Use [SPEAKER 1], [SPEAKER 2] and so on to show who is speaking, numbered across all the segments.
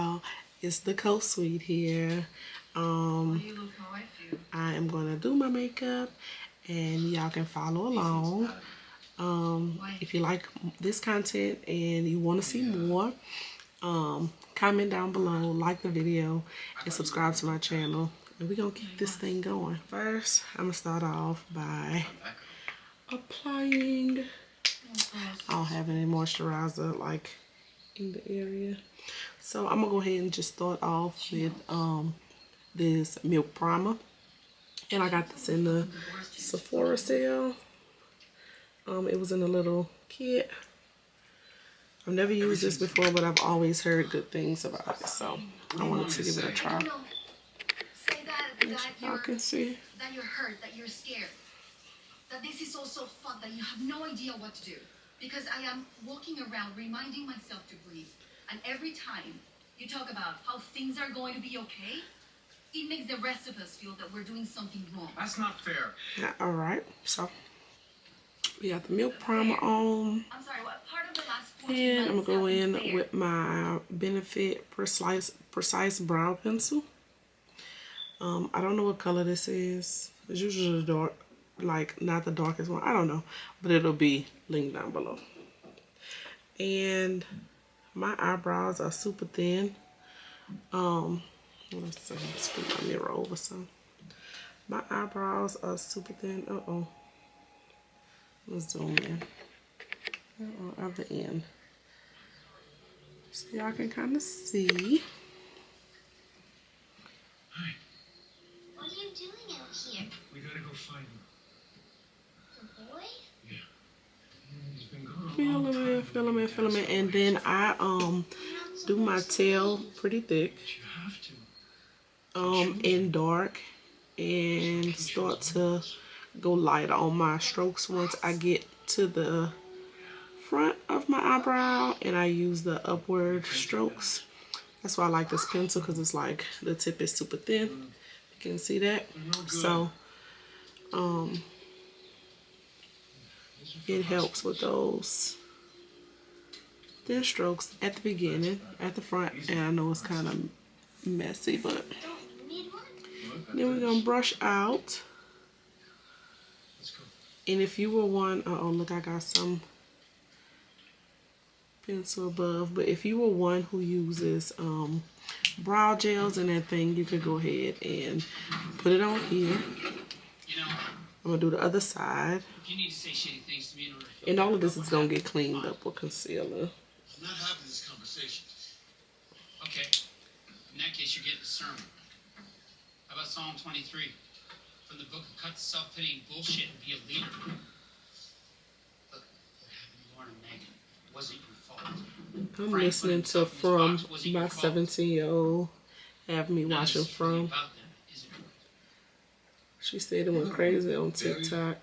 [SPEAKER 1] y'all, it's Thekosweet here. I am gonna do my makeup and y'all can follow along. If you like this content and you want to see more, comment down below, like the video, and subscribe to my channel, and we're gonna keep this thing going. First, I'm gonna start off by applying. I don't have any moisturizer like in the area, so I'm gonna go ahead and just start off with this milk primer, and I got this in the Sephora sale. It was in a little kit. I've never used this before, but I've always heard good things about it, so I wanted to give it a try. As y'all can see,
[SPEAKER 2] that you're hurt, that you're scared, that this is all so fun that you have no idea what to do. Because I am walking around reminding myself to breathe. And every time you talk about how things are going to be okay, it makes the rest of us feel that we're doing something wrong.
[SPEAKER 3] That's not fair.
[SPEAKER 1] Yeah, alright, so we got the milk primer on.
[SPEAKER 2] I'm sorry, what part of the last
[SPEAKER 1] And I'm going to go in with my Benefit Precise Brow Pencil. I don't know what color this is. It's usually the dark, like not the darkest one. I don't know, but it'll be linked down below. And my eyebrows are super thin. Let's see, let's put my mirror over some. My eyebrows are super thin. Let's zoom in. At the end, so y'all can kind of see.
[SPEAKER 3] Hi.
[SPEAKER 2] What are you doing out here?
[SPEAKER 3] We gotta go find him.
[SPEAKER 2] The boy?
[SPEAKER 3] Yeah. He's been gone.
[SPEAKER 1] Filling it, and then I do my tail pretty thick, in dark, and start to go lighter on my strokes once I get to the front of my eyebrow, and I use the upward strokes. That's why I like this pencil, because it's like the tip is super thin. You can see that. So it helps with those thin strokes at the beginning, at the front, and I know it's kind of messy, but then we're gonna brush out. And if you were one, oh look, I got some pencil above, but if you were one who uses brow gels and that thing, you could go ahead and put it on here. I'm gonna do the other side, and all of this is gonna get cleaned up with concealer.
[SPEAKER 4] I'm not having this conversation.
[SPEAKER 3] Okay. In that case, you're getting a sermon. How about Psalm 23? From the book of cut self-pitying bullshit and be a leader. Look, what happened to Lauren and Megan wasn't your fault.
[SPEAKER 1] I'm listening to From. My 17-year-old have me watching From. She said it went crazy on TikTok.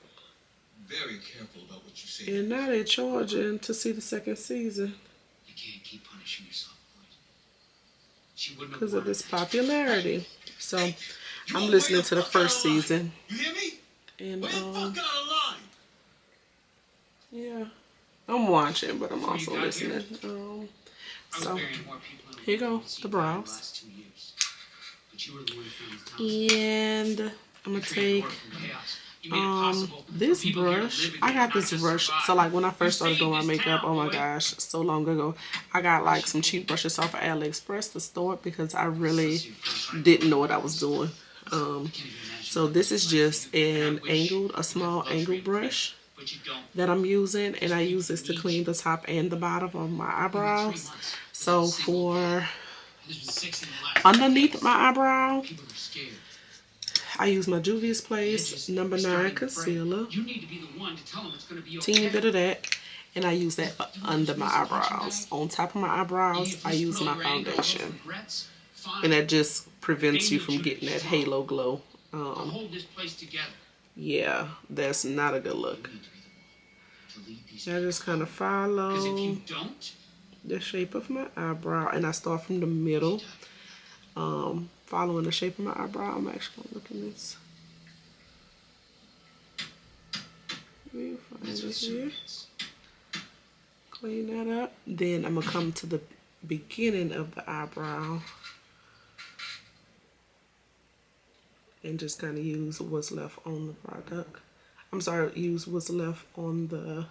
[SPEAKER 4] Very careful about what you say.
[SPEAKER 1] And now they're charging to see the second season.
[SPEAKER 3] You can't keep punishing yourself, boys.
[SPEAKER 1] Because of this popularity. So I'm listening to the first season.
[SPEAKER 4] You hear me?
[SPEAKER 1] And
[SPEAKER 4] Way the fuck out of line.
[SPEAKER 1] yeah, I'm watching, but I'm also listening. So here go the brows, and I'm gonna take this brush. I got this brush, so like when I first started doing my makeup, oh my gosh, so long ago, I got like some cheap brushes off of AliExpress to store it, because I really didn't know what I was doing. So this is just a small angled brush that I'm using, and I use this to clean the top and the bottom of my eyebrows. So for underneath my eyebrow, I use my Juvia's Place No. 9 concealer, teeny bit of that, and I use that for under my eyebrows. On top of my eyebrows, I use my foundation, and that just prevents you from getting that halo glow. Yeah, that's not a good look. I just kind of follow the shape of my eyebrow, and I start from the middle, following the shape of my eyebrow. I'm actually going to look at this. You find it here. Clean that up. Then I'm going to come to the beginning of the eyebrow and just kind of use what's left on the product. I'm sorry, use what's left on the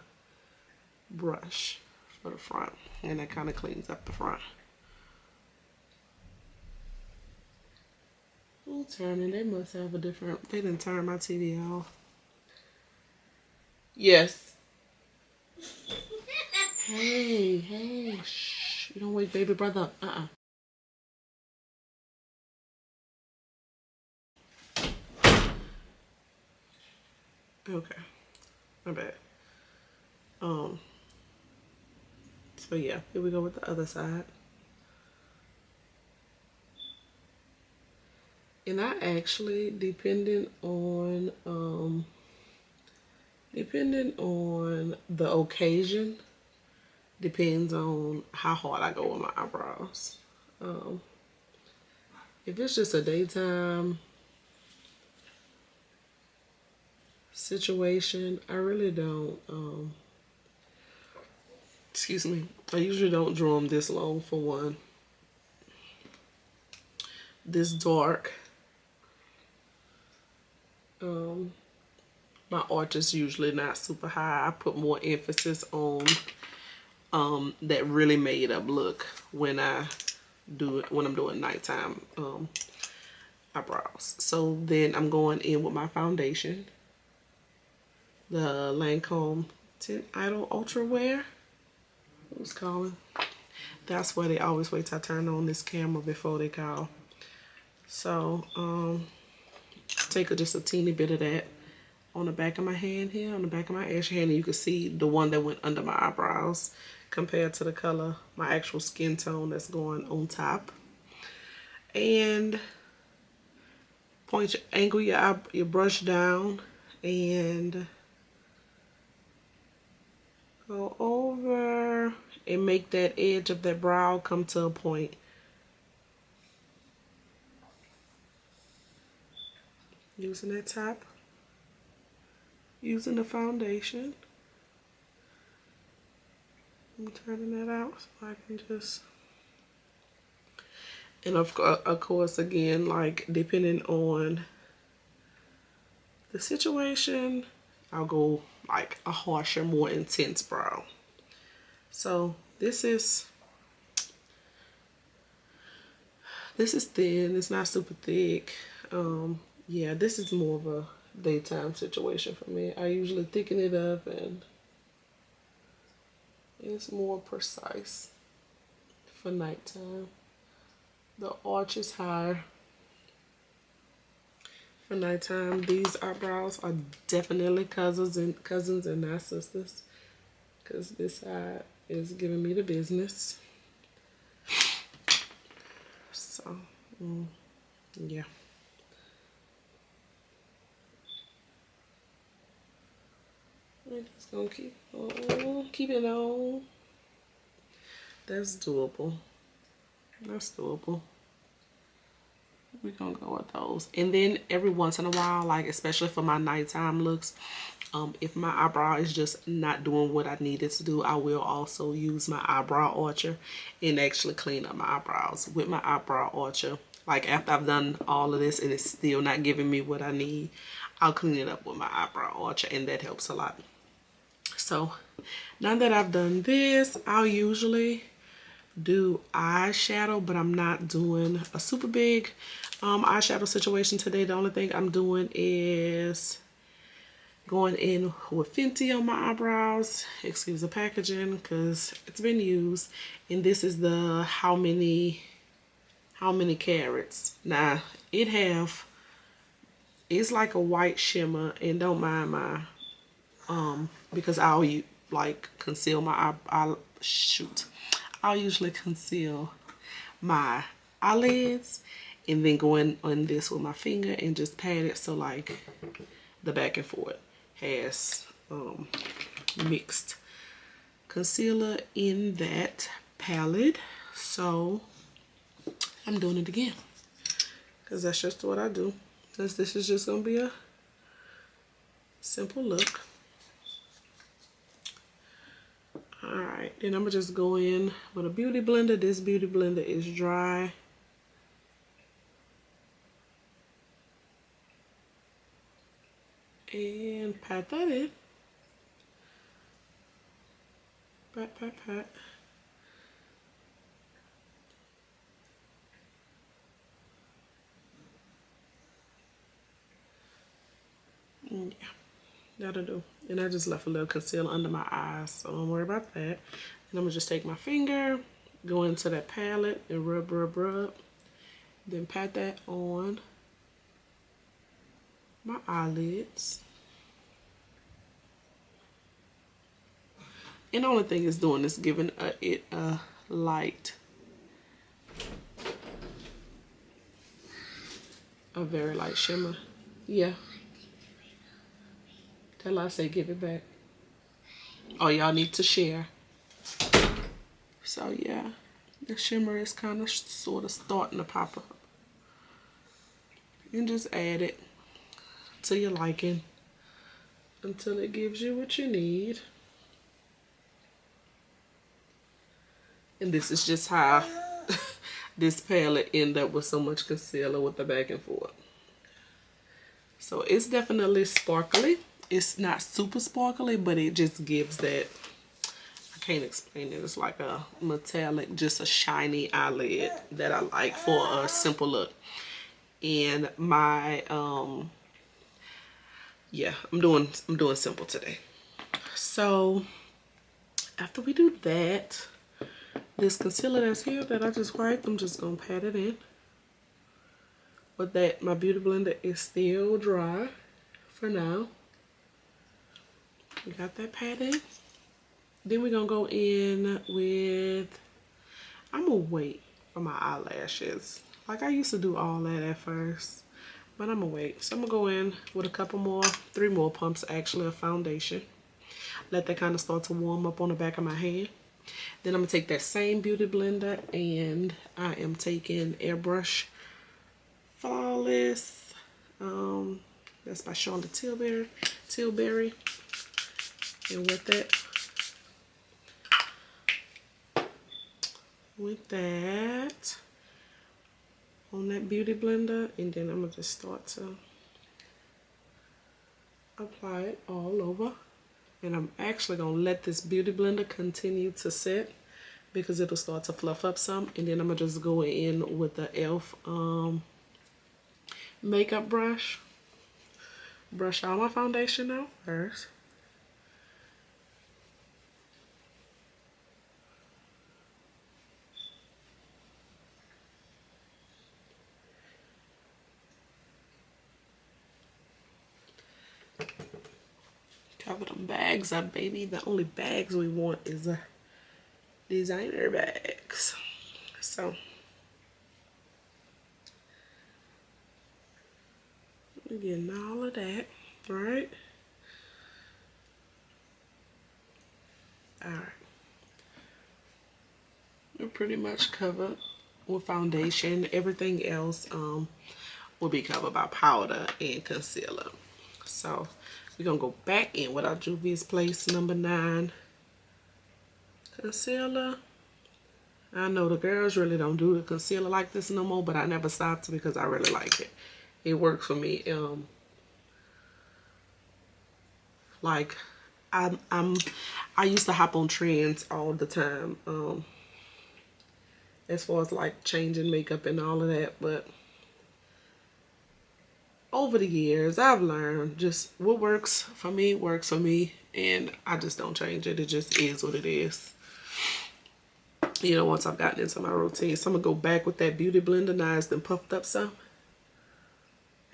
[SPEAKER 1] brush for the front, and that kind of cleans up the front. Oh, turning, they must have a different, they didn't turn my TV off. Yes. Hey, shh, you don't wake baby brother up. Okay, my bad. So yeah, here we go with the other side. And I actually, depending on the occasion, depends on how hard I go with my eyebrows. If it's just a daytime situation, I really don't, excuse me, I usually don't draw them this long for one. This dark. My arch is usually not super high. I put more emphasis on that really made up look when I do it, when I'm doing nighttime eyebrows. So then I'm going in with my foundation, the Lancôme Tint Idol Ultra Wear. Who's calling? That's why they always wait till I turn on this camera before they call. So take just a teeny bit of that on the back of my hand here, on the back of my ashy hand, and you can see the one that went under my eyebrows compared to the color, my actual skin tone that's going on top. And angle your brush down and go over and make that edge of that brow come to a point. Using that top, using the foundation. I'm turning that out so I can just, and of course, again, like depending on the situation, I'll go like a harsher, more intense brow. So this is thin, it's not super thick. Yeah, this is more of a daytime situation for me. I usually thicken it up and it's more precise for nighttime. The arch is higher for nighttime. These eyebrows are definitely cousins and not sisters, because this side is giving me the business. So, yeah. We're just gonna keep it on. That's doable. That's doable. We're gonna go with those. And then every once in a while, like especially for my nighttime looks, if my eyebrow is just not doing what I need it to do, I will also use my eyebrow archer and actually clean up my eyebrows with my eyebrow archer. Like after I've done all of this and it's still not giving me what I need, I'll clean it up with my eyebrow archer, and that helps a lot. So now that I've done this, I'll usually do eyeshadow, but I'm not doing a super big eyeshadow situation today. The only thing I'm doing is going in with Fenty on my eyebrows. Excuse the packaging because it's been used. And this is the how many carats. Now it's like a white shimmer, and don't mind my because I'll like conceal my I'll usually conceal my eyelids and then go in on this with my finger and just pat it so like the back and forth has mixed concealer in that palette. So I'm doing it again because that's just what I do, because this is just gonna be a simple look. All right, Then I'm gonna just go in with a beauty blender. This beauty blender is dry. And pat that in. Pat, pat, pat. Yeah, that'll do. And I just left a little concealer under my eyes, so don't worry about that. And I'm gonna just take my finger, go into that palette and rub, rub, rub. Then pat that on my eyelids. And the only thing it's doing is giving it a light. A very light shimmer. Yeah. Tell her I say give it back. Oh, y'all need to share. So yeah, the shimmer is kind of sort of starting to pop up. And just add it to your liking until it gives you what you need. And this is just how this palette ended up with so much concealer with the back and forth. So it's definitely sparkly. It's not super sparkly, but it just gives that, I can't explain it. It's like a metallic, just a shiny eyelid that I like for a simple look. And my, yeah, I'm doing simple today. So after we do that, this concealer that's here that I just wiped, I'm just gonna pat it in. But that, my beauty blender is still dry for now. We got that pat in. Then we're gonna go in with, I'm gonna wait for my eyelashes. Like I used to do all that at first, but I'm gonna wait. So I'm gonna go in with a couple more, 3 more pumps actually of foundation. Let that kind of start to warm up on the back of my hand. Then I'm gonna take that same beauty blender and I am taking Airbrush Flawless. That's by Charlotte Tilbury. And with that on that beauty blender, and then I'm gonna just start to apply it all over. And I'm actually gonna let this beauty blender continue to set because it'll start to fluff up some. And then I'm gonna just go in with the e.l.f. Makeup brush. Brush all my foundation out first. Cover them bags up, baby. The only bags we want is designer bags. So we're getting all of that, right? Alright. We're pretty much covered with foundation. Everything else will be covered by powder and concealer. So we're gonna go back in with our Juvia's Place number 9 concealer. I know the girls really don't do the concealer like this no more, but I never stopped because I really like it. It works for me. Like I used to hop on trends all the time, as far as like changing makeup and all of that, but over the years I've learned just what works for me, and I just don't change it. It just is what it is, you know, once I've gotten into my routine. So I'm gonna go back with that beauty blender, nice and puffed up some,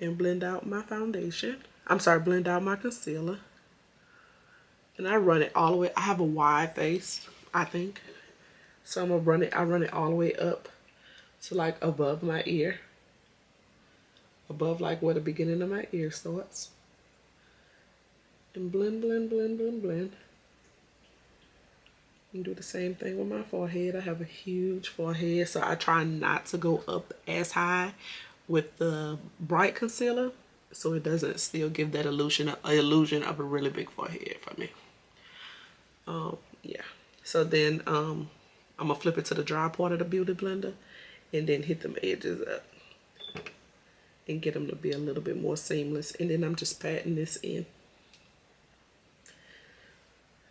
[SPEAKER 1] and blend out my foundation. I'm sorry, blend out my concealer. And I run it all the way. I have a wide face, I think. So I'm gonna run it, I run it all the way up to like above my ear. Above like where the beginning of my ear starts. And blend, blend, blend, blend, blend. And do the same thing with my forehead. I have a huge forehead, so I try not to go up as high with the bright concealer, so it doesn't still give that illusion of a really big forehead for me. Yeah. So then I'm gonna flip it to the dry part of the beauty blender and then hit them edges up and get them to be a little bit more seamless. And then I'm just patting this in.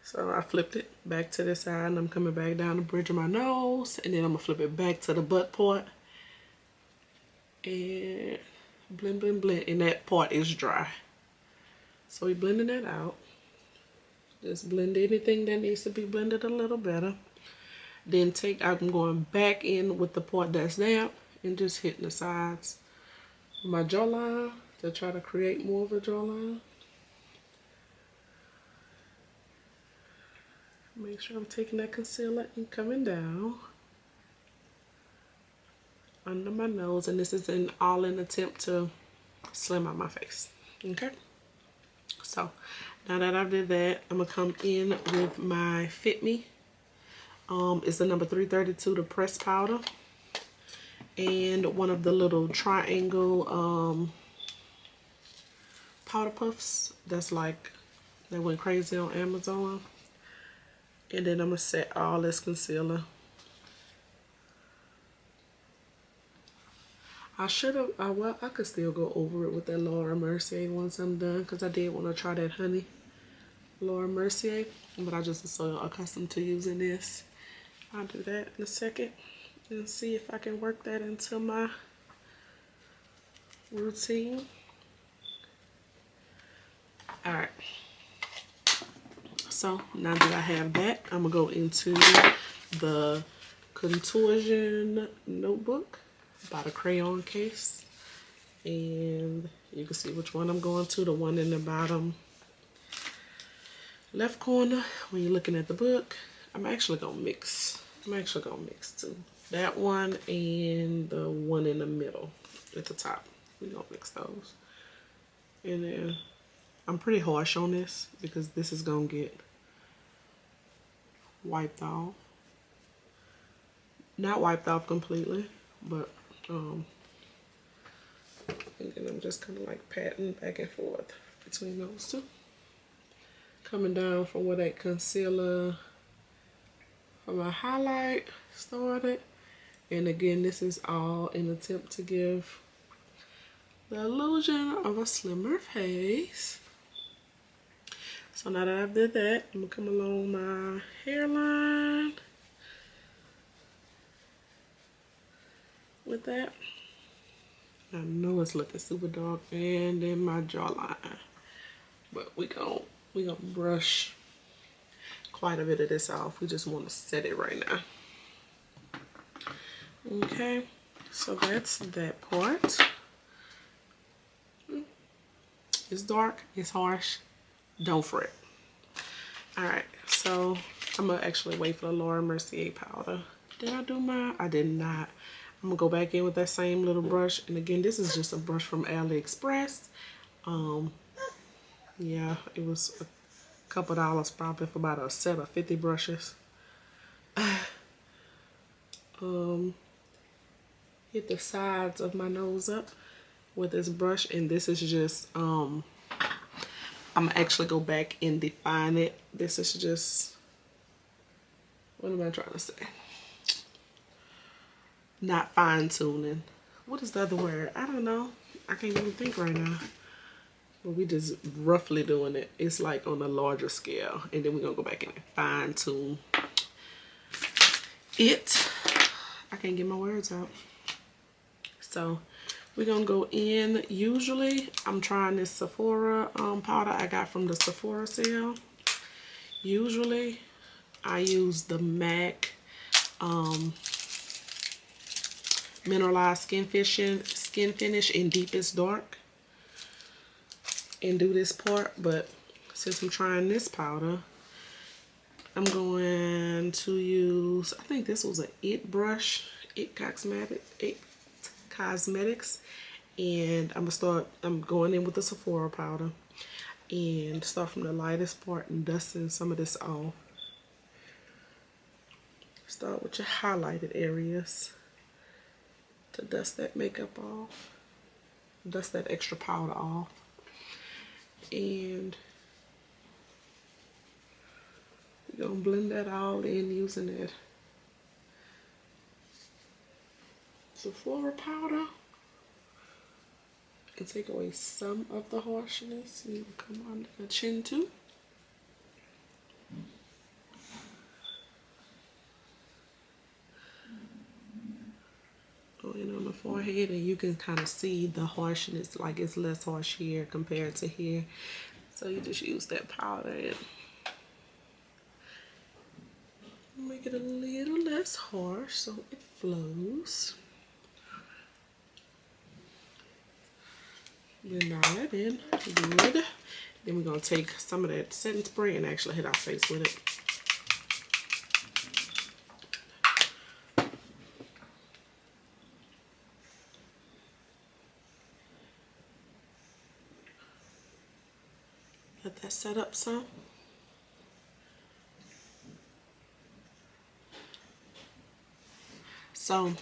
[SPEAKER 1] So I flipped it back to the side and I'm coming back down the bridge of my nose, and then I'm gonna flip it back to the butt part and blend, blend, blend. And that part is dry. So we're blending that out. Just blend anything that needs to be blended a little better. Then I'm going back in with the part that's damp and just hitting the sides of my jawline to try to create more of a jawline. Make sure I'm taking that concealer and coming down under my nose. And this is all in attempt to slim out my face. Okay? So, now that I did that, I'm going to come in with my Fit Me. It's the number 332, the pressed powder. And one of the little triangle powder puffs that's like, they went crazy on Amazon. And then I'm going to set all this concealer. I could still go over it with that Laura Mercier once I'm done, because I did want to try that honey Laura Mercier, but I just was so accustomed to using this. I'll do that in a second and see if I can work that into my routine. Alright. So now that I have that, I'm going to go into the Contoursion notebook by the Crayon case. And you can see which one I'm going to. The one in the bottom left corner when you're looking at the book. I'm actually going to mix. Too. That one and the one in the middle at the top. We're going to mix those. And then I'm pretty harsh on this because this is going to get wiped off. Not wiped off completely, but and then I'm just kind of like patting back and forth between those two. Coming down from where that concealer for my highlight started. And again, this is all in an attempt to give the illusion of a slimmer face. So now that I've did that, I'm gonna come along my hairline with that. I know it's looking super dark, and then my jawline, but we gonna brush quite a bit of this off. We just want to set it right now. Okay, so that's that part. It's dark, it's harsh, don't fret. Alright, so I'm gonna actually wait for the Laura Mercier powder. Did I do mine? I did not. I'm gonna go back in with that same little brush, and again, this is just a brush from AliExpress. Yeah, it was a couple dollars probably for about a set of 50 brushes. Hit the sides of my nose up with this brush, and this is just I'm gonna actually go back and define it. This is just, what am I trying to say? Not fine tuning. What is the other word? I don't know. I can't even think right now. But we just roughly doing it. It's like on a larger scale, and then we're gonna go back and fine tune it. I can't get my words out. So we're gonna go in. Usually I'm trying this Sephora powder I got from the Sephora sale. Usually I use the MAC mineralized skin finish in deepest dark and do this part, but since I'm trying this powder, I'm going to use, I think this was an It brush, It Cosmetics, and I'm going in with the Sephora powder and start from the lightest part and dusting some of this off. Start with your highlighted areas to dust that makeup off, dust that extra powder off, and We're gonna blend that all in using that Sephora powder and take away some of the harshness. You come under the chin too. Go in on the forehead, and you can kind of see the harshness, like it's less harsh here compared to here. So you just use that powder and make it a little less harsh so it flows. Blend all that in. Good. Then we're going to take some of that setting spray and actually hit our face with it. Let that set up some. So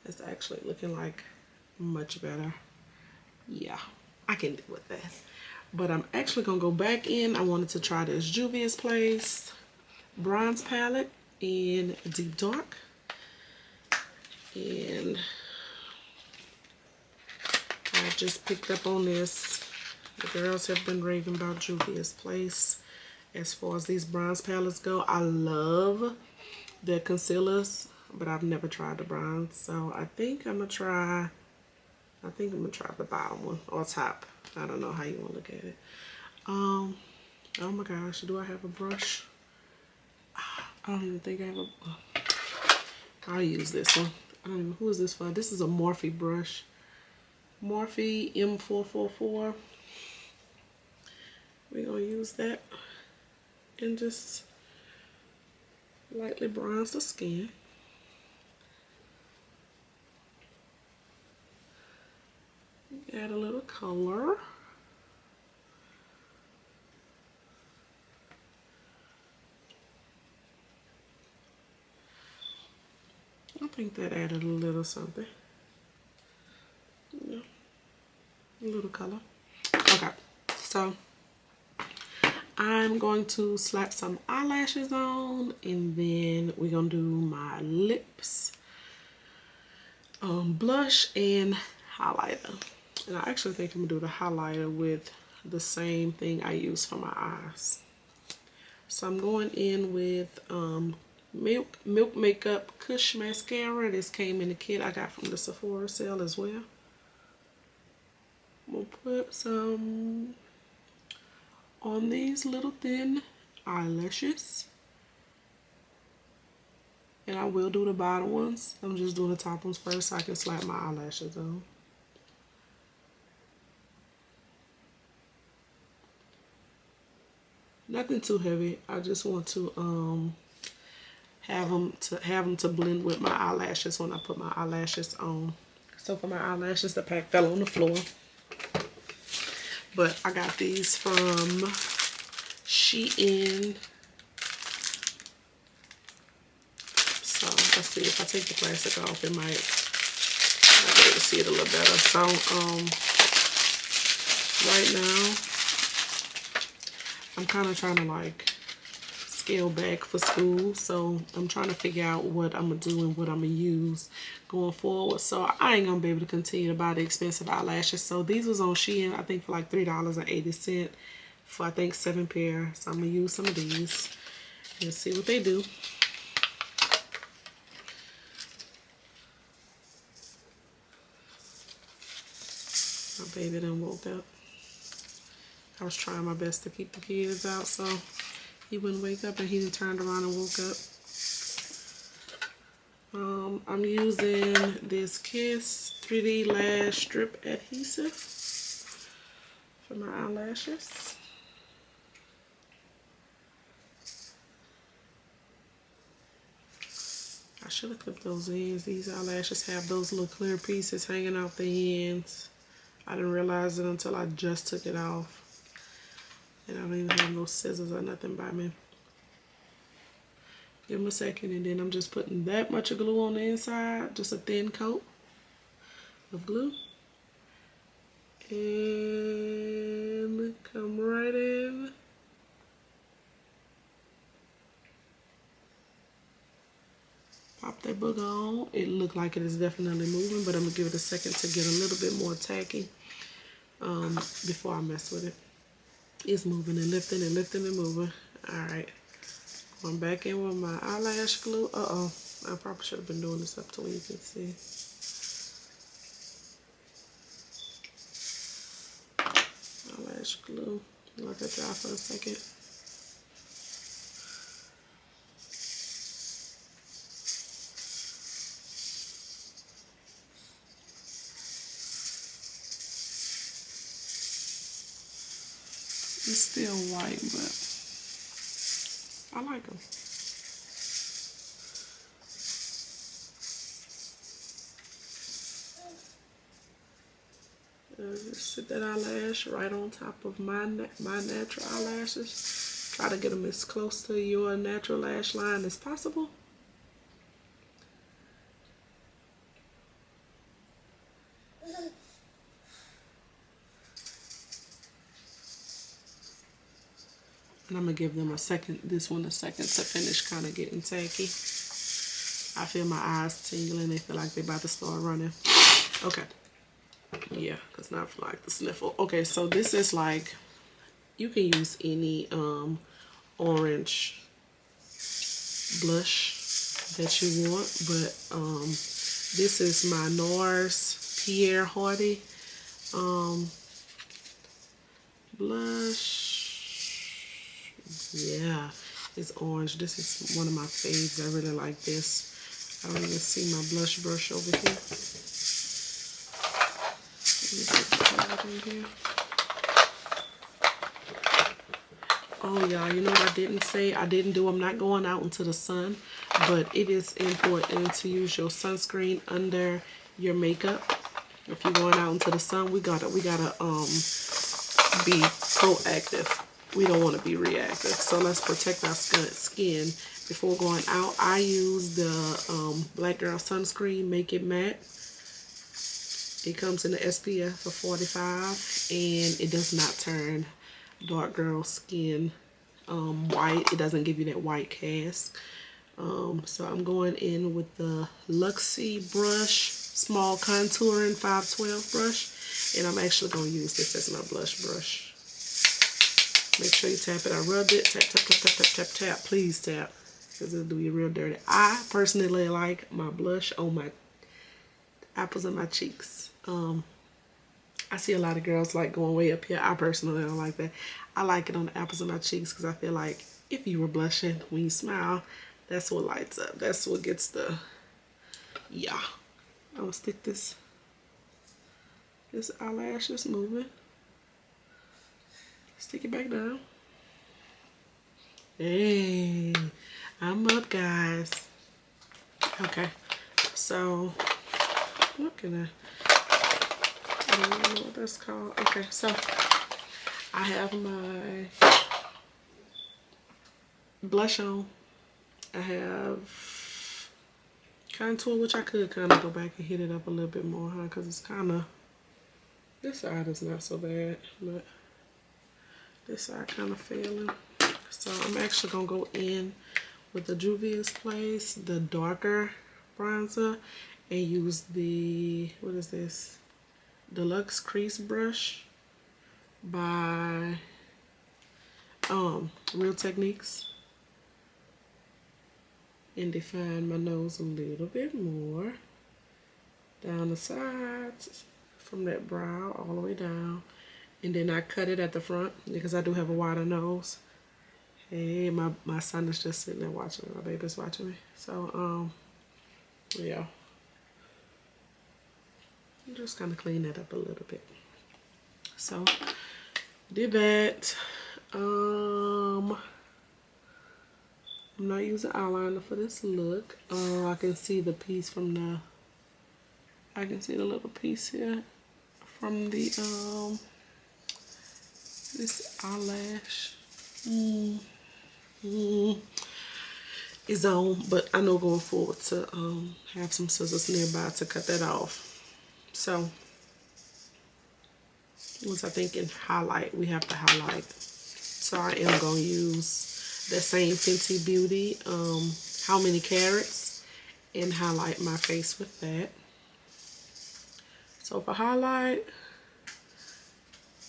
[SPEAKER 1] it's actually looking like much better. Yeah, I can deal with that. But I'm actually gonna go back in. I wanted to try this Juvia's Place bronze palette in deep dark, and I just picked up on this. The girls have been raving about Juvia's Place as far as these bronze palettes go. I love the concealers, but I've never tried the bronze, so I think I'm gonna try the bottom one or top. I don't know how you want to look at it. Oh my gosh, do I have a brush? I don't even think I have a. I'll use this one. I don't even. Who is this for? This is a Morphe brush. Morphe M444. We're gonna use that and just lightly bronze the skin. Add a little color. I think that added a little something. Yeah, a little color. Okay, so I'm going to slap some eyelashes on, and then we're gonna do my lips, blush, and highlighter. And I actually think I'm gonna do the highlighter with the same thing I use for my eyes. So I'm going in with Milk Makeup Kush Mascara. This came in the kit I got from the Sephora sale as well. I'm gonna put some on these little thin eyelashes. And I will do the bottom ones. I'm just doing the top ones first so I can slap my eyelashes on. Nothing too heavy. I just want to have them to blend with my eyelashes when I put my eyelashes on. So for my eyelashes, the pack fell on the floor. But I got these from Shein. So let's see, if I take the plastic off, it might be able to see it a little better. So right now I'm kind of trying to like scale back for school, so I'm trying to figure out what I'm gonna do and what I'm gonna use going forward. So I ain't gonna be able to continue to buy the expensive eyelashes. So these was on Shein, I think, for like $3.80 for I think 7 pair. So I'm gonna use some of these and see what they do. My baby done woke up. I was trying my best to keep the kids out so he wouldn't wake up, and he done turned around and woke up. I'm using this Kiss 3D Lash Strip Adhesive for my eyelashes. I should have clipped those ends. These eyelashes have those little clear pieces hanging off the ends. I didn't realize it until I just took it off. And I don't even have no scissors or nothing by me. Give them a second, and then I'm just putting that much of glue on the inside, just a thin coat of glue. And come right in pop that booger on. It looked like it is definitely moving, but I'm gonna give it a second to get a little bit more tacky before I mess with it. It's moving and lifting and lifting and moving. Alright. I'm back in with my eyelash glue. I probably should have been doing this up to where you can see. Eyelash glue. Let that dry for a second. It's still white, but I like them. Just sit that eyelash right on top of my natural eyelashes. Try to get them as close to your natural lash line as possible. And I'm gonna give them this one a second to finish kind of getting tacky. I feel my eyes tingling. They feel like they're about to start running. Okay. Yeah, because now I feel like the sniffle. Okay, so this is like, you can use any orange blush that you want, but this is my NARS Pierre Hardy blush. Yeah, it's orange. This is one of my faves. I really like this. I don't even see my blush brush over here. Here. Oh y'all, you know what I didn't say? I'm not going out into the sun, but it is important to use your sunscreen under your makeup. If you're going out into the sun, we gotta be proactive. We don't want to be reactive. So let's protect our skin before going out. I use the Black Girl sunscreen, Make It Matte. It comes in the SPF of 45, and it does not turn dark girl skin white. It doesn't give you that white cast. So I'm going in with the Luxie brush, small contouring 512 brush, and I'm actually going to use this as my blush brush. Make sure you tap it. I rubbed it. Tap, tap, tap, tap, tap, tap, tap. Please tap, because it'll do you real dirty. I personally like my blush on my apples of my cheeks. I see a lot of girls like going way up here. I personally don't like that. I like it on the apples of my cheeks because I feel like if you were blushing when you smile, that's what lights up. That's what gets the, yeah. I'm gonna stick this eyelash is moving. Stick it back down. Hey, I'm up, guys. Okay, so look at that. I don't know what that's called. Okay, so I have my blush on. I have contour, which I could kind of go back and hit it up a little bit more, huh? Because it's kind of, this side is not so bad, but this side kind of failing. So I'm actually going to go in with the Juvia's Place, the darker bronzer, and use the, what is this? Deluxe Crease Brush by Real Techniques, and define my nose a little bit more down the sides from that brow all the way down, and then I cut it at the front because I do have a wider nose. Hey, my son is just sitting there watching me. My baby's watching me. So yeah, I'm just kind of clean that up a little bit. So did that. I'm not using eyeliner for this look. I can see the piece from the, I can see the little piece here from the this eyelash is on, but I know going forward to have some scissors nearby to cut that off. So once I think in highlight, we have to highlight. So I am going to use that same Fenty Beauty How Many Carats, and highlight my face with that. So for highlight,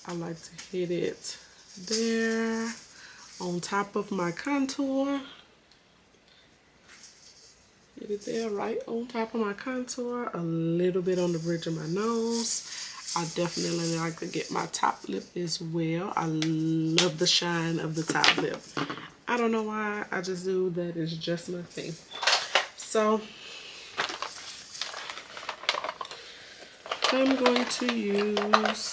[SPEAKER 1] I like to hit it there on top of my contour. Hit it there right on top of my contour, a little bit on the bridge of my nose. I definitely like to get my top lip as well. I love the shine of the top lip. I don't know why, I just do that. It's just my thing. So I'm going to use,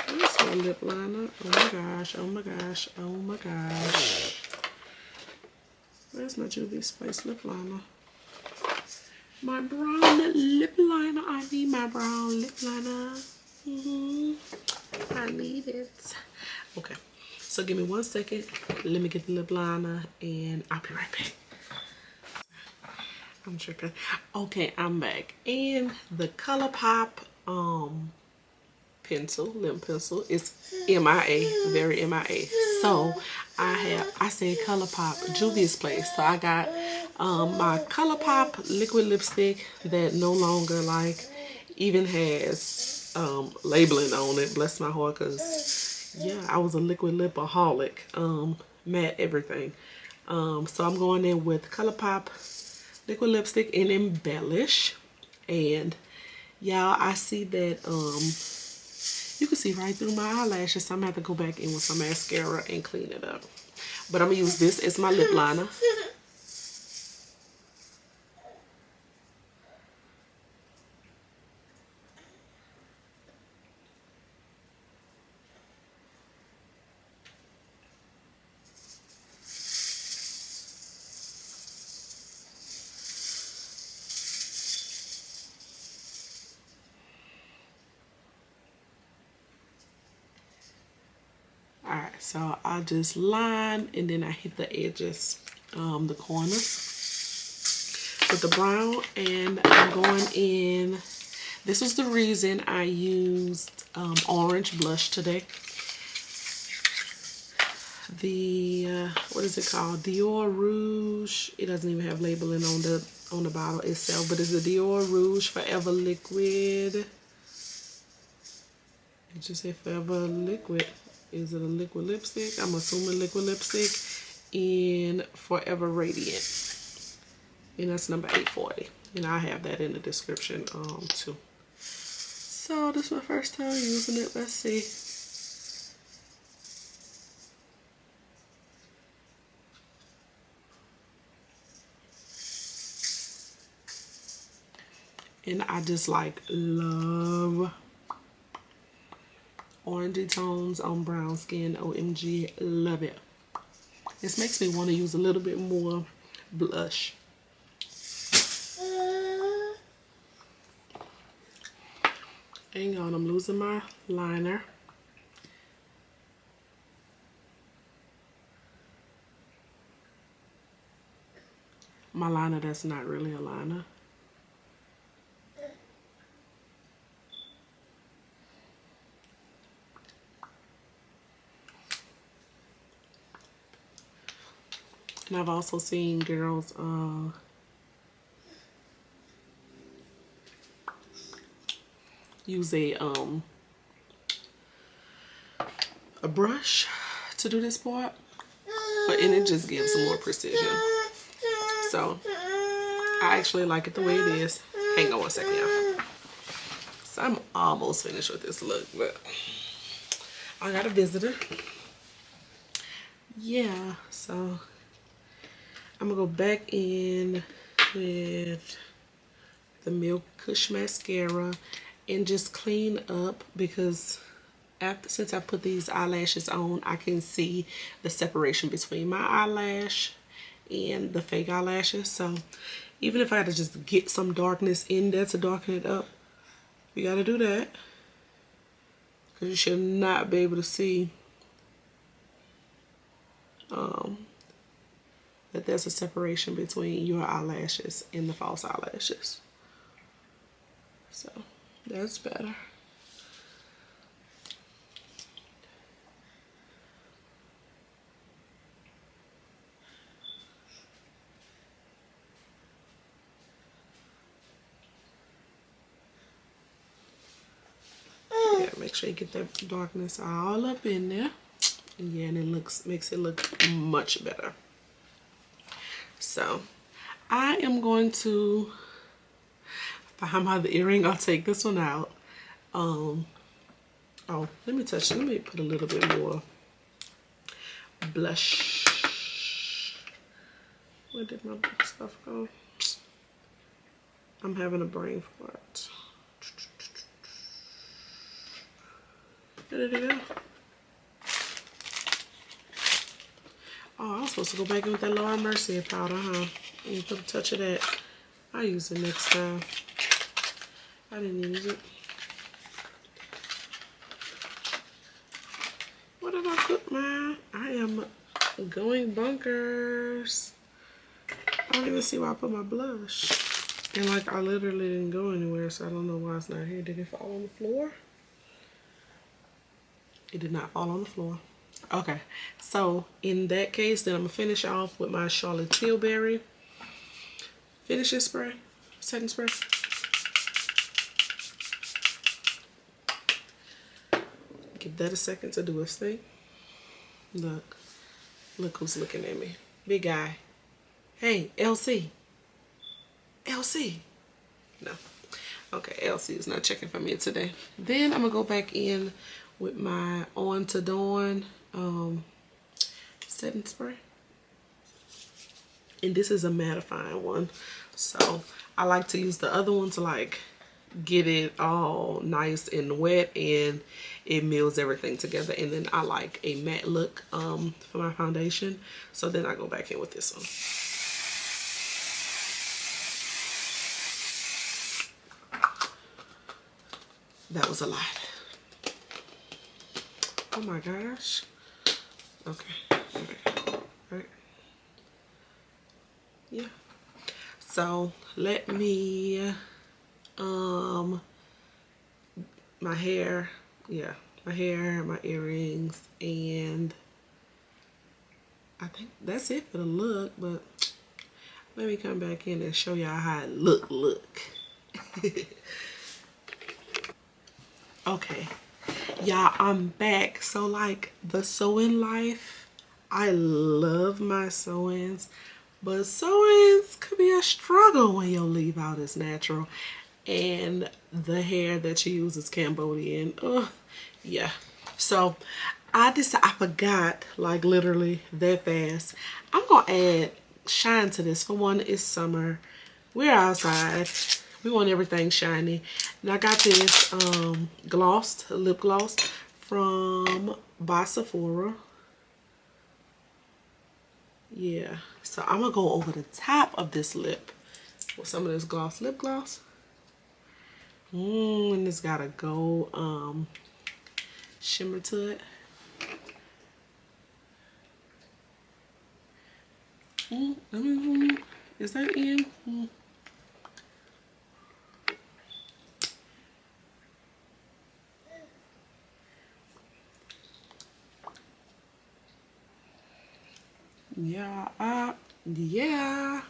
[SPEAKER 1] where's my lip liner? Oh my gosh, oh my gosh, oh my gosh. Where's my Juvia Spice lip liner? My brown lip liner. I need my brown lip liner. I need it. Okay, so give me 1 second. Let me get the lip liner and I'll be right back. I'm tripping. Okay, I'm back. And the ColourPop pencil, lip pencil, is MIA, very MIA. So I said ColourPop, Juvia's Place. So I got my ColourPop liquid lipstick that no longer like even has labeling on it. Bless my heart, cause yeah, I was a liquid lipaholic, matte everything. So I'm going in with ColourPop liquid lipstick in Embellish, and y'all, I see that you can see right through my eyelashes, so I'm gonna have to go back in with some mascara and clean it up. But I'm gonna use this as my lip liner. Alright, so I just line and then I hit the edges, the corners with the brown, and I'm going in. This was the reason I used orange blush today. The what is it called? Dior Rouge. It doesn't even have labeling on the bottle itself, but it's a Dior Rouge Forever Liquid. It just said Forever Liquid. Is it a liquid lipstick? I'm assuming liquid lipstick in Forever Radiant. And that's number 840. And I have that in the description too. So this is my first time using it. Let's see. And I just like love orangey tones on brown skin. OMG, love it. This makes me want to use a little bit more blush. Hang on, I'm losing my liner. My liner that's not really a liner. And I've also seen girls use a brush to do this part, and it just gives more precision. So I actually like it the way it is. Hang on 1 second, y'all. So I'm almost finished with this look, but I got a visitor. Yeah, so I'm gonna go back in with the Milk Kush mascara and just clean up, because since I put these eyelashes on, I can see the separation between my eyelash and the fake eyelashes. So even if I had to just get some darkness in there to darken it up, you gotta do that, because you should not be able to see that there's a separation between your eyelashes and the false eyelashes. So that's better. sure you get that darkness all up in there. And yeah, and it makes it look much better. So I am going to find my other earring. I'll take this one out. Oh, let me touch it. Let me put a little bit more blush. Where did my stuff go? I'm having a brain fart. Where did it go? Oh, I was supposed to go back in with that Laura Mercier powder, huh? And put a touch of that. I'll use it next time. I didn't use it. What did I put, man? I am going bunkers. I don't even see why I put my blush. And like, I literally didn't go anywhere, so I don't know why it's not here. Did it fall on the floor? It did not fall on the floor. Okay, so in that case, then I'm gonna finish off with my Charlotte Tilbury finishing spray, setting spray. Give that a second to do its thing. Look who's looking at me. Big guy. Hey, LC. LC. No. Okay, LC is not checking for me today. Then I'm gonna go back in with my On to Dawn setting spray. And this is a mattifying one. So I like to use the other one to like get it all nice and wet, and it melds everything together. And then I like a matte look for my foundation. So then I go back in with this one. That was a lot. Oh my gosh. Okay. Right. Yeah. So let me my hair, yeah, my hair, my earrings, and I think that's it for the look. But let me come back in and show y'all how it look. Okay, y'all, I'm back. So like the sewing life, I love my sewings, but sewings could be a struggle when your leave out is natural and the hair that you use is Cambodian. Yeah. So I forgot, like literally that fast. I'm gonna add shine to this. For one, it's summer, we're outside, we want everything shiny. And I got this gloss, lip gloss from by Sephora. Yeah, so I'm gonna go over the top of this lip with some of this gloss, lip gloss. And it's got a gold shimmer to it. Is that in? Yeah, yeah.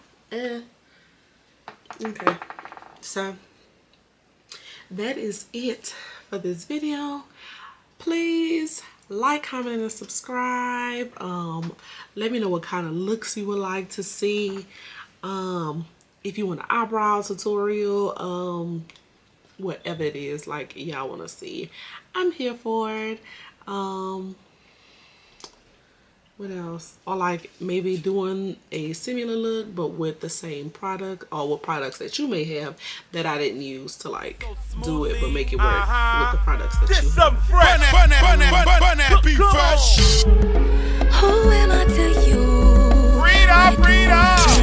[SPEAKER 1] Okay, so that is it for this video. Please like, comment, and subscribe. Let me know what kind of looks you would like to see. If you want an eyebrow tutorial, whatever it is like y'all want to see, I'm here for it. What else? Or like maybe doing a similar look but with the same product, or with products that you may have that I didn't use to like do it but make it work with the products that you have.
[SPEAKER 5] Who am I to you? Freedom, freedom.